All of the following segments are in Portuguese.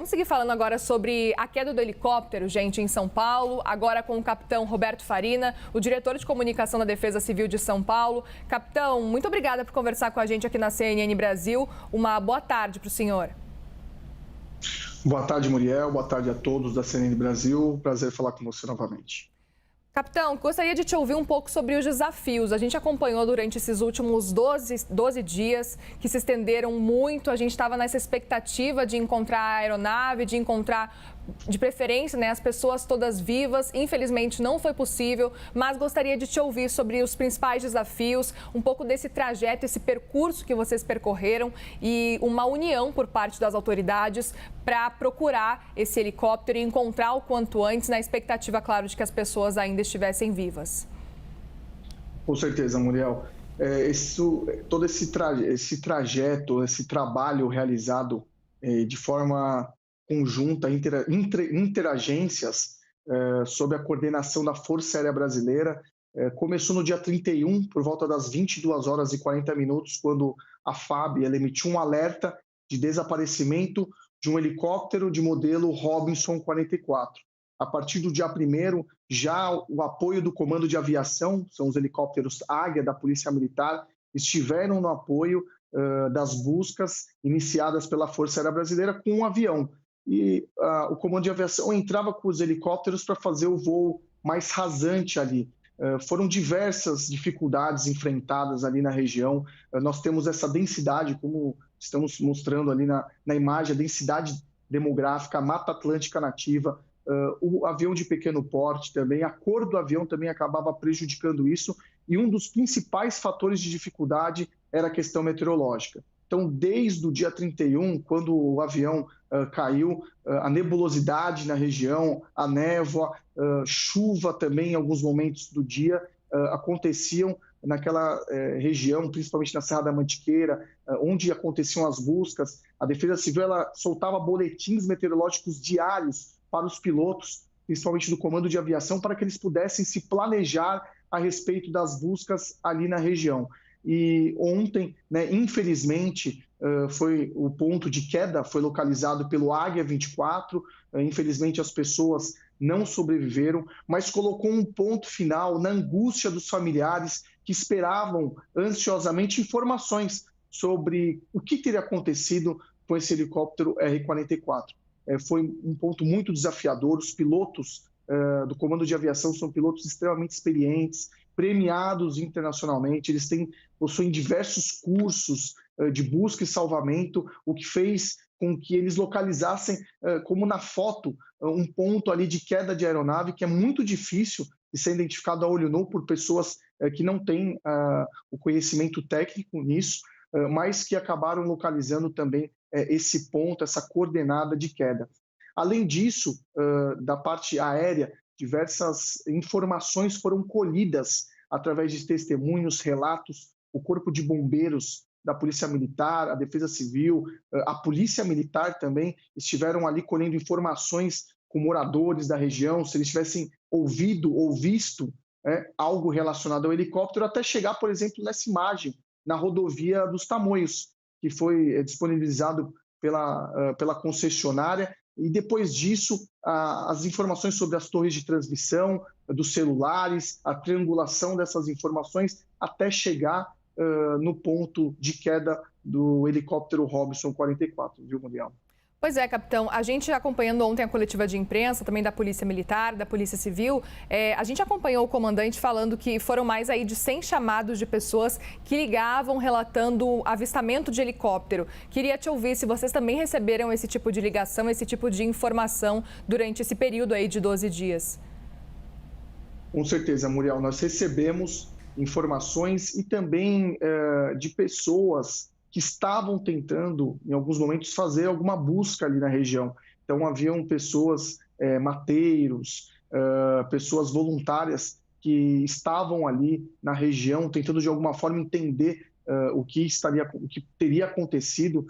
Vamos seguir falando agora sobre a queda do helicóptero, gente, em São Paulo, agora com o capitão Roberto Farina, o diretor de comunicação da Defesa Civil de São Paulo. Capitão, muito obrigada por conversar com a gente aqui na CNN Brasil. Uma boa tarde para o senhor. Boa tarde, Muriel. Boa tarde a todos da CNN Brasil. Prazer falar com você novamente. Capitão, gostaria de te ouvir um pouco sobre os desafios. A gente acompanhou durante esses últimos 12 dias, que se estenderam muito. A gente estava nessa expectativa de encontrar a aeronave, de encontrar, de preferência, as pessoas todas vivas. Infelizmente não foi possível, mas gostaria de te ouvir sobre os principais desafios, um pouco desse trajeto, esse percurso que vocês percorreram e uma união por parte das autoridades para procurar esse helicóptero e encontrar o quanto antes, na expectativa, claro, de que as pessoas ainda estivessem vivas. Com certeza, Muriel. Todo esse trajeto, esse trabalho realizado de forma conjunta, interagências, sob a coordenação da Força Aérea Brasileira, começou no dia 31, por volta das 22 horas e 40 minutos, quando a FAB emitiu um alerta de desaparecimento de um helicóptero de modelo Robinson 44. A partir do dia 1º, já o apoio do Comando de Aviação, são os helicópteros Águia da Polícia Militar, estiveram no apoio das buscas iniciadas pela Força Aérea Brasileira com um avião. E o Comando de Aviação entrava com os helicópteros para fazer o voo mais rasante ali. Foram diversas dificuldades enfrentadas ali na região. Nós temos essa densidade, como estamos mostrando ali na imagem, a densidade demográfica, a Mata Atlântica nativa, o avião de pequeno porte também, a cor do avião também acabava prejudicando isso, e um dos principais fatores de dificuldade era a questão meteorológica. Então, desde o dia 31, quando o avião caiu, a nebulosidade na região, a névoa, chuva também em alguns momentos do dia aconteciam naquela região, principalmente na Serra da Mantiqueira, onde aconteciam as buscas. A Defesa Civil ela soltava boletins meteorológicos diários para os pilotos, principalmente do Comando de Aviação, para que eles pudessem se planejar a respeito das buscas ali na região. E ontem, infelizmente, foi o ponto de queda, foi localizado pelo Águia 24. Infelizmente, as pessoas não sobreviveram, mas colocou um ponto final na angústia dos familiares que esperavam ansiosamente informações sobre o que teria acontecido com esse helicóptero R-44. Foi um ponto muito desafiador. Os pilotos do Comando de Aviação são pilotos extremamente experientes, premiados internacionalmente, eles possuem diversos cursos de busca e salvamento, o que fez com que eles localizassem, como na foto, um ponto ali de queda de aeronave que é muito difícil de ser identificado a olho nu por pessoas que não têm o conhecimento técnico nisso, mas que acabaram localizando também esse ponto, essa coordenada de queda. Além disso, da parte aérea, diversas informações foram colhidas através de testemunhos, relatos. O Corpo de Bombeiros da Polícia Militar, a Defesa Civil, a Polícia Militar também estiveram ali colhendo informações com moradores da região, se eles tivessem ouvido ou visto algo relacionado ao helicóptero, até chegar, por exemplo, nessa imagem, na rodovia dos Tamoios, que foi disponibilizado pela concessionária. E depois disso, as informações sobre as torres de transmissão, dos celulares, a triangulação dessas informações até chegar no ponto de queda do helicóptero Robinson 44, viu, Muriel? Pois é, capitão. A gente acompanhando ontem a coletiva de imprensa, também da Polícia Militar, da Polícia Civil, a gente acompanhou o comandante falando que foram mais aí de 100 chamados de pessoas que ligavam relatando avistamento de helicóptero. Queria te ouvir se vocês também receberam esse tipo de ligação, esse tipo de informação durante esse período aí de 12 dias. Com certeza, Muriel. Nós recebemos informações e também de pessoas que estavam tentando, em alguns momentos, fazer alguma busca ali na região. Então, haviam pessoas, mateiros, pessoas voluntárias que estavam ali na região, tentando de alguma forma entender o que teria acontecido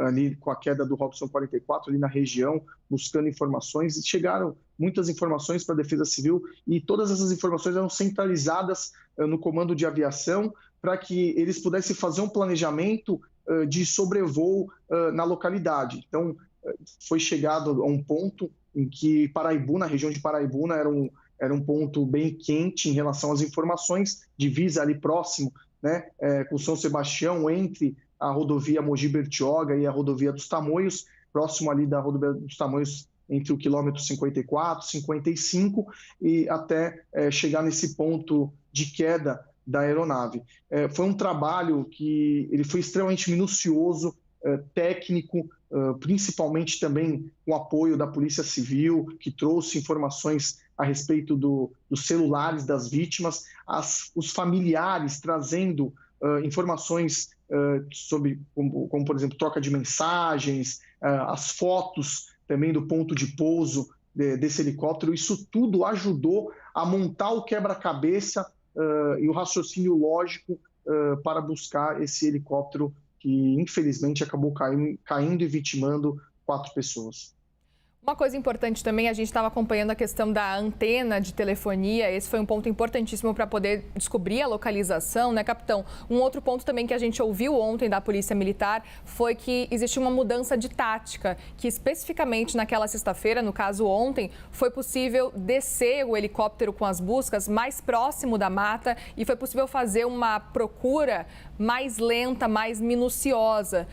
ali com a queda do Robinson 44, ali na região, buscando informações, e chegaram muitas informações para a Defesa Civil, e todas essas informações eram centralizadas no Comando de Aviação, para que eles pudessem fazer um planejamento de sobrevoo na localidade. Então, foi chegado a um ponto em que Paraibuna, a região de Paraibuna, era um ponto bem quente em relação às informações, divisa ali próximo, né, com São Sebastião, entre a rodovia Mogi Bertioga e a rodovia dos Tamoios, próximo ali da rodovia dos Tamoios, entre o quilômetro 54, 55, e até chegar nesse ponto de queda da aeronave. Foi um trabalho que ele foi extremamente minucioso, técnico, principalmente também com o apoio da Polícia Civil, que trouxe informações a respeito dos celulares das vítimas, os familiares trazendo informações sobre, como, por exemplo, troca de mensagens, as fotos também do ponto de pouso desse helicóptero. Isso tudo ajudou a montar o quebra-cabeça e o raciocínio lógico para buscar esse helicóptero que, infelizmente, acabou caindo e vitimando 4 pessoas. Uma coisa importante também, a gente estava acompanhando a questão da antena de telefonia. Esse foi um ponto importantíssimo para poder descobrir a localização, né, capitão? Um outro ponto também que a gente ouviu ontem da Polícia Militar foi que existe uma mudança de tática, que especificamente naquela sexta-feira, no caso ontem, foi possível descer o helicóptero com as buscas mais próximo da mata e foi possível fazer uma procura mais lenta, mais minuciosa.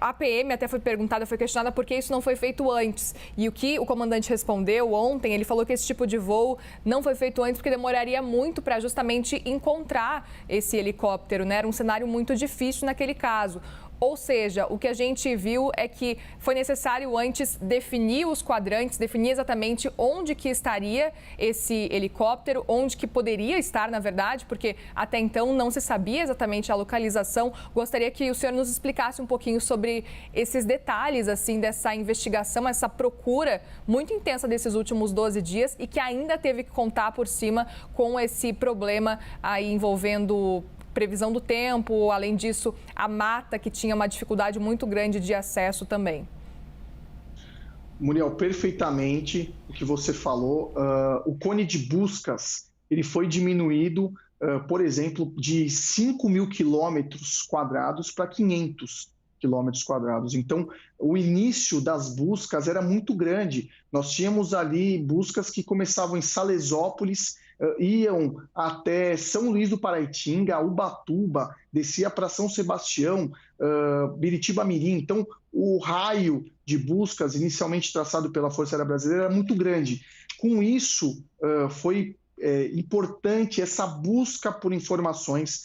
A PM até foi perguntada, foi questionada por que isso não foi feito antes. E o que o comandante respondeu ontem, ele falou que esse tipo de voo não foi feito antes porque demoraria muito para justamente encontrar esse helicóptero, né? Era um cenário muito difícil naquele caso. Ou seja, o que a gente viu é que foi necessário antes definir os quadrantes, definir exatamente onde que estaria esse helicóptero, onde que poderia estar, na verdade, porque até então não se sabia exatamente a localização. Gostaria que o senhor nos explicasse um pouquinho sobre esses detalhes, assim, dessa investigação, essa procura muito intensa desses últimos 12 dias e que ainda teve que contar por cima com esse problema aí envolvendo previsão do tempo, além disso, a mata, que tinha uma dificuldade muito grande de acesso também. Muriel, perfeitamente o que você falou. O cone de buscas ele foi diminuído, por exemplo, de 5.000 quilômetros quadrados para 500 quilômetros quadrados. Então, o início das buscas era muito grande. Nós tínhamos ali buscas que começavam em Salesópolis, iam até São Luís do Paraitinga, Ubatuba, descia para São Sebastião, Biritiba-Mirim. Então, o raio de buscas inicialmente traçado pela Força Aérea Brasileira era muito grande. Com isso, foi importante essa busca por informações,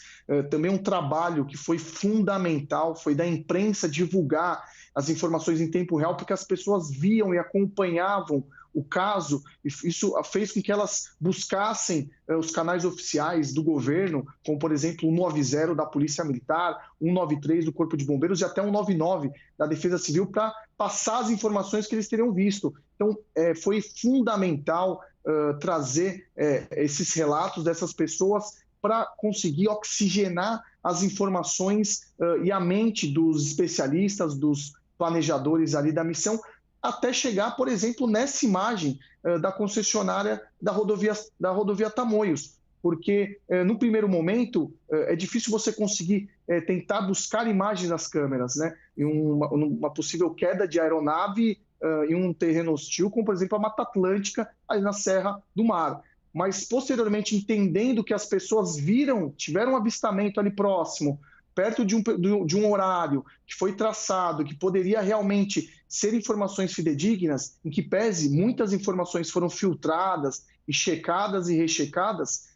também um trabalho que foi fundamental, foi da imprensa divulgar as informações em tempo real, porque as pessoas viam e acompanhavam o caso, e isso fez com que elas buscassem os canais oficiais do governo, como, por exemplo, o 190 da Polícia Militar, 193 do Corpo de Bombeiros e até 199 da Defesa Civil, para passar as informações que eles teriam visto. Então, foi fundamental trazer esses relatos dessas pessoas para conseguir oxigenar as informações e a mente dos especialistas, dos planejadores ali da missão, até chegar, por exemplo, nessa imagem da concessionária da rodovia Tamoios, porque no primeiro momento é difícil você conseguir tentar buscar imagens nas câmeras, né? Em uma possível queda de aeronave em um terreno hostil, como por exemplo a Mata Atlântica, aí na Serra do Mar. Mas posteriormente, entendendo que as pessoas tiveram um avistamento ali próximo, perto de um horário que foi traçado, que poderia realmente ser informações fidedignas, em que pese muitas informações foram filtradas e checadas e rechecadas,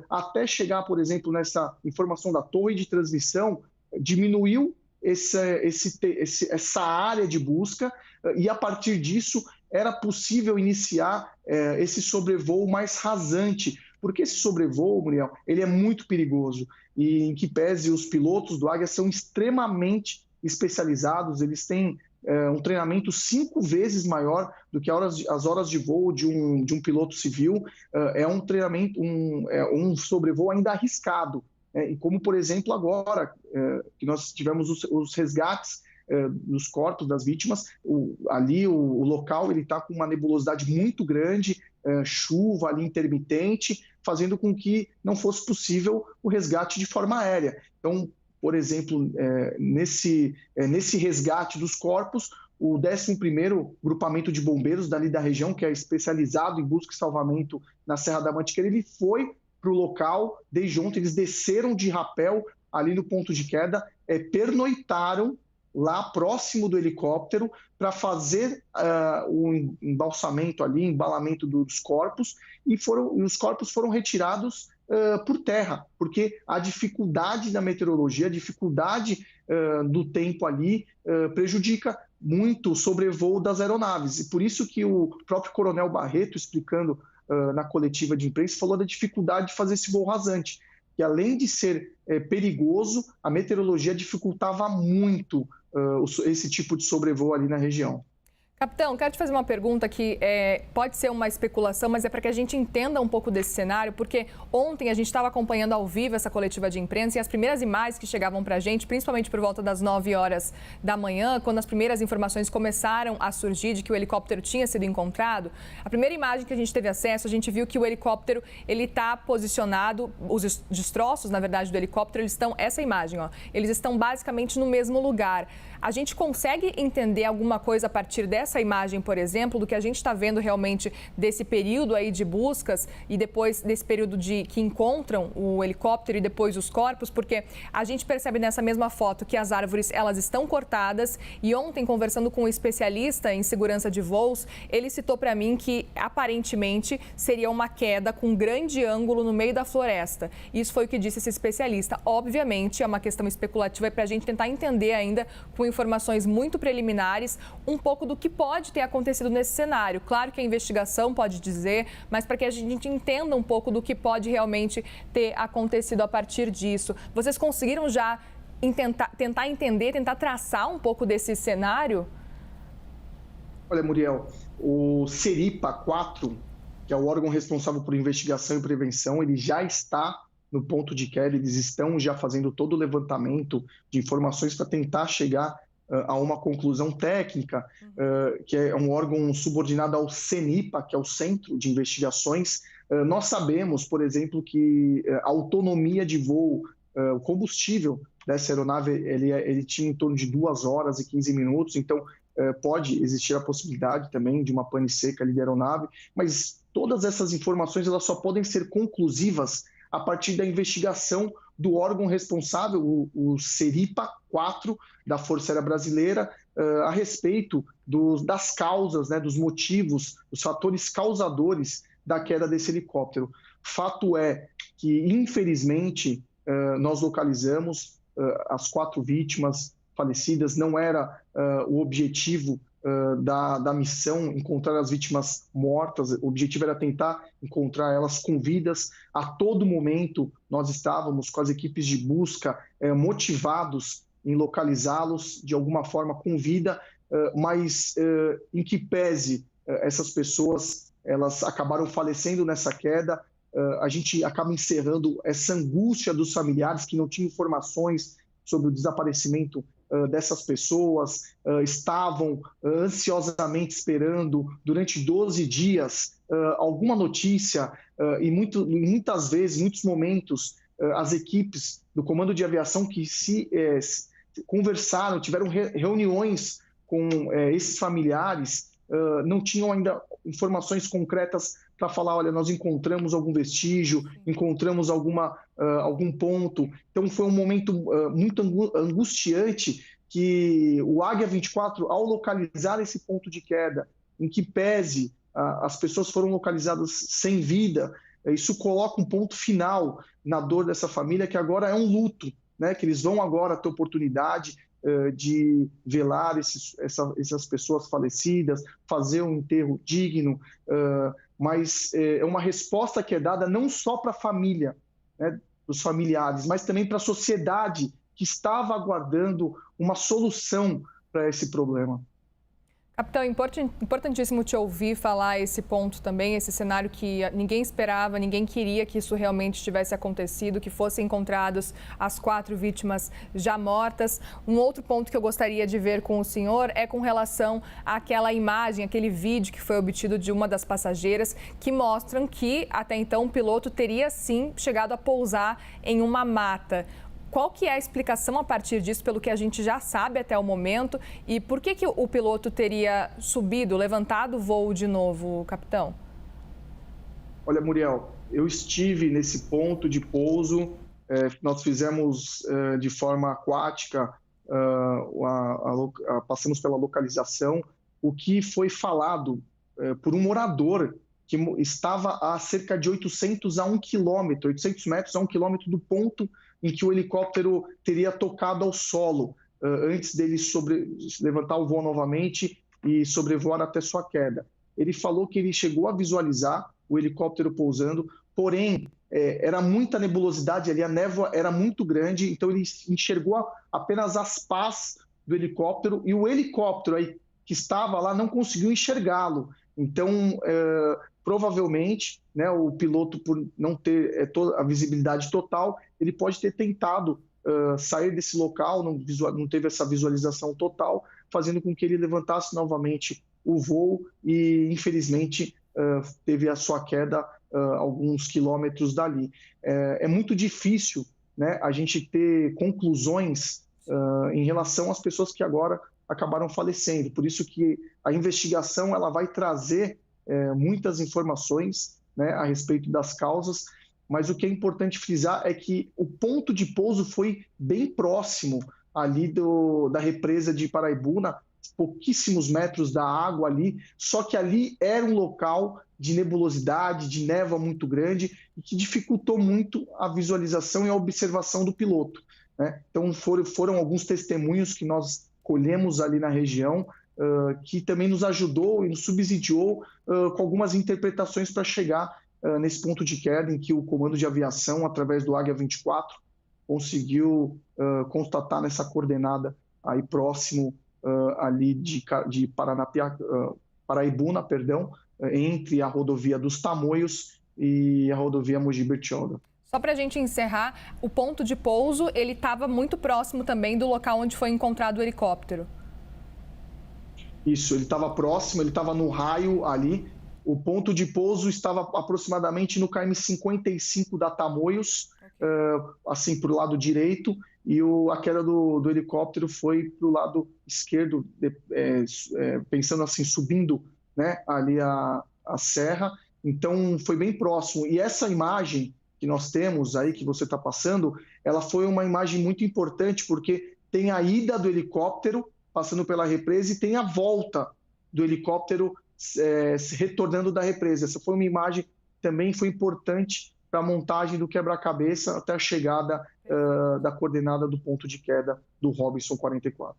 até chegar, por exemplo, nessa informação da torre de transmissão, diminuiu essa área de busca e, a partir disso, era possível iniciar esse sobrevoo mais rasante, porque esse sobrevoo, Muriel, ele é muito perigoso e, em que pese, os pilotos do Águia são extremamente especializados, eles têm um treinamento 5 vezes maior do que as horas de voo de um piloto civil. É um treinamento, um sobrevoo ainda arriscado, e como, por exemplo, agora que nós tivemos os resgates dos corpos das vítimas, ali o local está com uma nebulosidade muito grande, chuva ali intermitente, fazendo com que não fosse possível o resgate de forma aérea. Então, por exemplo, nesse resgate dos corpos, o 11º Grupamento de Bombeiros dali da região, que é especializado em busca e salvamento na Serra da Mantiqueira, ele foi para o local desde ontem. Eles desceram de rapel ali no ponto de queda, pernoitaram lá próximo do helicóptero para fazer o embalsamento ali, embalamento dos corpos, e os corpos foram retirados por terra, porque a dificuldade da meteorologia, a dificuldade do tempo ali prejudica muito o sobrevoo das aeronaves. E por isso que o próprio Coronel Barreto, explicando na coletiva de imprensa, falou da dificuldade de fazer esse voo rasante, que além de ser perigoso, a meteorologia dificultava muito esse tipo de sobrevoo ali na região. Capitão, quero te fazer uma pergunta que pode ser uma especulação, mas é para que a gente entenda um pouco desse cenário, porque ontem a gente estava acompanhando ao vivo essa coletiva de imprensa e as primeiras imagens que chegavam para a gente, principalmente por volta das 9 horas da manhã, quando as primeiras informações começaram a surgir de que o helicóptero tinha sido encontrado, a primeira imagem que a gente teve acesso, a gente viu que o helicóptero ele está posicionado, os destroços, na verdade, do helicóptero, eles estão, essa imagem, ó, eles estão basicamente no mesmo lugar. A gente consegue entender alguma coisa a partir dessa imagem, por exemplo, do que a gente está vendo realmente desse período aí de buscas e depois desse período que encontram o helicóptero e depois os corpos? Porque a gente percebe nessa mesma foto que as árvores, elas estão cortadas, e ontem, conversando com um especialista em segurança de voos, ele citou para mim que aparentemente seria uma queda com grande ângulo no meio da floresta. Isso foi o que disse esse especialista. Obviamente, é uma questão especulativa para a gente tentar entender ainda, com informações muito preliminares, um pouco do que pode ter acontecido nesse cenário. Claro que a investigação pode dizer, mas para que a gente entenda um pouco do que pode realmente ter acontecido a partir disso. Vocês conseguiram já tentar entender, tentar traçar um pouco desse cenário? Olha, Muriel, o Seripa 4, que é o órgão responsável por investigação e prevenção, ele já está no ponto de queda, eles estão já fazendo todo o levantamento de informações para tentar chegar a uma conclusão técnica, que é um órgão subordinado ao CENIPA, que é o Centro de Investigações. Nós sabemos, por exemplo, que a autonomia de voo, o combustível dessa aeronave, ele tinha em torno de 2 horas e 15 minutos, então pode existir a possibilidade também de uma pane seca ali da aeronave, mas todas essas informações elas só podem ser conclusivas a partir da investigação do órgão responsável, o Seripa 4, da Força Aérea Brasileira, a respeito das causas, né, dos motivos, os fatores causadores da queda desse helicóptero. Fato é que, infelizmente, nós localizamos as 4 vítimas falecidas. Não era o objetivo da missão encontrar as vítimas mortas, o objetivo era tentar encontrar elas com vidas. A todo momento nós estávamos com as equipes de busca motivados em localizá-los de alguma forma com vida, mas em que pese essas pessoas elas acabaram falecendo nessa queda, a gente acaba encerrando essa angústia dos familiares que não tinham informações sobre o desaparecimento dessas pessoas, estavam ansiosamente esperando durante 12 dias alguma notícia, e muitas vezes, em muitos momentos, as equipes do Comando de Aviação que se conversaram, tiveram reuniões com esses familiares, não tinham ainda informações concretas para falar, olha, nós encontramos algum vestígio, encontramos algum ponto. Então foi um momento muito angustiante que o Águia 24, ao localizar esse ponto de queda, em que pese as pessoas foram localizadas sem vida, isso coloca um ponto final na dor dessa família, que agora é um luto, né? Que eles vão agora ter oportunidade de velar essas pessoas falecidas, fazer um enterro digno, mas é uma resposta que é dada não só para a família, né, dos familiares, mas também para a sociedade que estava aguardando uma solução para esse problema. Capitão, importantíssimo te ouvir falar esse ponto também, esse cenário que ninguém esperava, ninguém queria que isso realmente tivesse acontecido, que fossem encontradas as 4 vítimas já mortas. Um outro ponto que eu gostaria de ver com o senhor é com relação àquela imagem, aquele vídeo que foi obtido de uma das passageiras, que mostram que até então o piloto teria sim chegado a pousar em uma mata. qual que é a explicação a partir disso, pelo que a gente já sabe até o momento? E por que o piloto teria subido, levantado o voo de novo, capitão? Olha, Muriel, eu estive nesse ponto de pouso, nós fizemos de forma aquática, passamos pela localização, o que foi falado por um morador que estava a cerca de 800 a 1 quilômetro, 800 metros a 1 quilômetro do ponto em que o helicóptero teria tocado ao solo, antes dele levantar o voo novamente e sobrevoar até sua queda. Ele falou que ele chegou a visualizar o helicóptero pousando, porém, era muita nebulosidade ali, a névoa era muito grande, então ele enxergou apenas as pás do helicóptero e o helicóptero aí que estava lá não conseguiu enxergá-lo. Então, provavelmente, né, o piloto, por não ter a visibilidade total, ele pode ter tentado sair desse local, não teve essa visualização total, fazendo com que ele levantasse novamente o voo e, infelizmente, teve a sua queda alguns quilômetros dali. É muito difícil, né, a gente ter conclusões em relação às pessoas que agora acabaram falecendo. Por isso que a investigação ela vai trazer muitas informações, né, a respeito das causas, mas o que é importante frisar é que o ponto de pouso foi bem próximo ali da represa de Paraibuna, pouquíssimos metros da água ali, só que ali era um local de nebulosidade, de névoa muito grande e que dificultou muito a visualização e a observação do piloto, né? Então foram alguns testemunhos que nós colhemos ali na região, que também nos ajudou e nos subsidiou com algumas interpretações para chegar nesse ponto de queda em que o Comando de Aviação, através do Águia 24, conseguiu constatar nessa coordenada aí próximo ali de Paraibuna, entre a rodovia dos Tamoios e a rodovia Mogi Bertioga. Só para a gente encerrar, o ponto de pouso ele estava muito próximo também do local onde foi encontrado o helicóptero. Isso, ele estava próximo, ele estava no raio ali. O ponto de pouso estava aproximadamente no km 55 da Tamoios, assim, para o lado direito, e a queda do helicóptero foi para o lado esquerdo, pensando assim, subindo, né, ali a serra. Então, foi bem próximo. E essa imagem que nós temos aí, que você está passando, ela foi uma imagem muito importante, porque tem a ida do helicóptero passando pela represa e tem a volta do helicóptero retornando da represa. Essa foi uma imagem que também foi importante para a montagem do quebra-cabeça até a chegada da coordenada do ponto de queda do Robinson 44.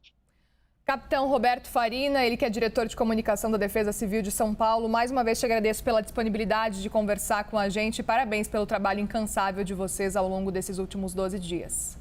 Capitão Roberto Farina, ele que é diretor de comunicação da Defesa Civil de São Paulo, mais uma vez te agradeço pela disponibilidade de conversar com a gente e parabéns pelo trabalho incansável de vocês ao longo desses últimos 12 dias.